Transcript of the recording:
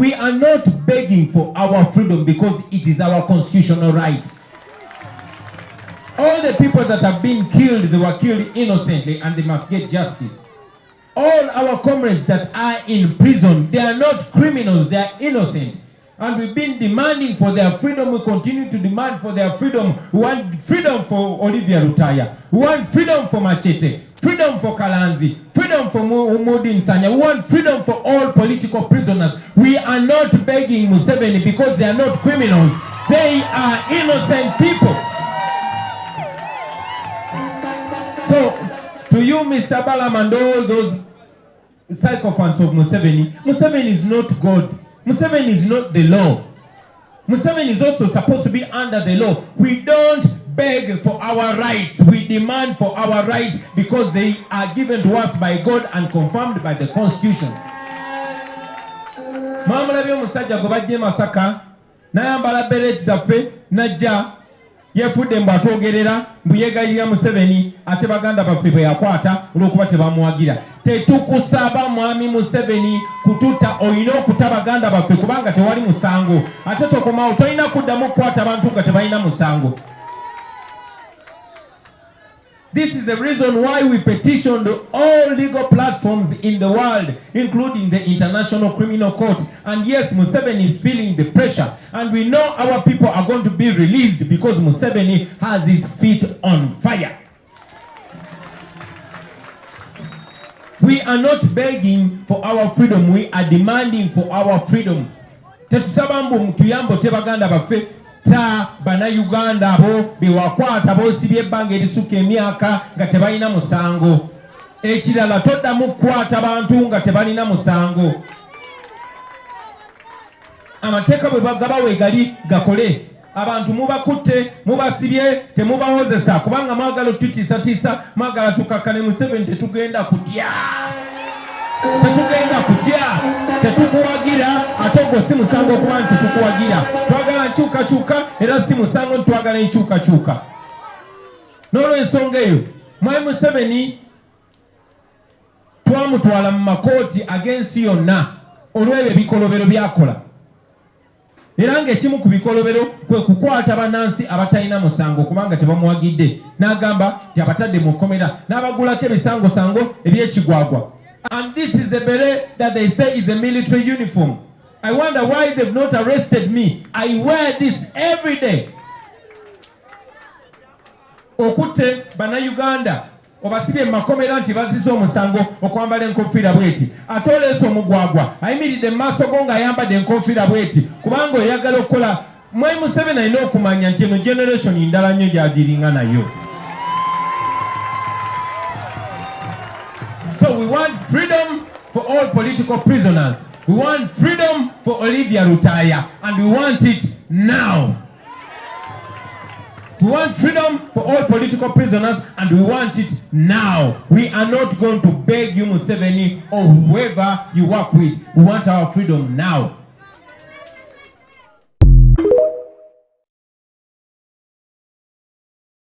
We are not begging for our freedom because it is our constitutional right. All the people that have been killed, they were killed innocently and they must get justice. All our comrades that are in prison, they are not criminals, they are innocent. And we've been demanding for their freedom. We continue to demand for their freedom. We want freedom for Olivia Rutaya. We want freedom for Machete. Freedom for Kalanzi. Freedom for Umudi Nsanya. We want freedom for all political prisoners. We are not begging Museven because they are not criminals. They are innocent people. So, to you, Mr. Balam, and all those sycophants of Museven, Museven is not God. Museven is not the law. Museven is also supposed to be under the law. We don't beg for our rights. We demand for our rights because they are given to us by God and confirmed by the Constitution. Mamulabye omusajja gwe bajje Masaka n'ayambala beret zaffe najja yefudde mbu atwogerera mbu yeegayirira Museven ate baganda baffe bwe yakwata olw'okuba tebamuwagira. Tetukusaba mwami Museven kututa, olina okuta baganda baffe kubanga tewali musango. Ate tokomawo tolina kuddamu okukwata abantu nga tebalina musango. This is the reason why we petitioned all legal platforms in the world, including the International Criminal Court. And yes, Museven is feeling the pressure. And we know our people are going to be released because Museven has his feet on fire. We are not begging for our freedom. We are demanding for our freedom. Tetusaba mbu mutuyambo tebaganda baffe. Ta bana Uganda abo bewakwata bosibye ebbanga erisuka emyaka nga tebalina musango. Ekirala toddamu kukwata abantu nga tebalina musango. Amateeka bwe bagabawe gali gakole. Abantu mubakutte mubasibye temubawozesa kubanga mwagala otutiisatiisa mwagala tukakkane Museven tetugenda kutya. Tetugenda kutya, tetukuwagira, ate gwe si musango okuba nti tukuwagira. Twagala nkyukakyuka era si musango nti twagala enkyukakyuka. N'olw'ensonga eyo, mwami Museven twamutwala mu makooti ag'ensi yonna olw'ebyo ebikolobero byakola. Era ng'ekimu ku bikolobero kwe kukwata bannansi abatalina musango kubanga tebamuwagidde. N'agamba nti abatadde mu kkomera n'abagulako ebisangosango eby'ekigwagwa. And this is the beret that they say is a military uniform. I wonder why they've not arrested me. I wear this every day. Okutte bana Uganda obasibye makomera nti bazize omusango okwambala enkofiira bweti. Ate oleese omugwagwa ayimiridde mu maaso go ng'ayambadde enkofiira bweti kubanga oyagala okukola. Mwami Museven alina okumanya nti eno generation ndala nnyo gy'agiringa nayo. So we want freedom for all political prisoners. We want freedom for Olivia Rutaya, and we want it now. We want freedom for all political prisoners, and we want it now. We are not going to beg you, Museven, or whoever you work with. We want our freedom now.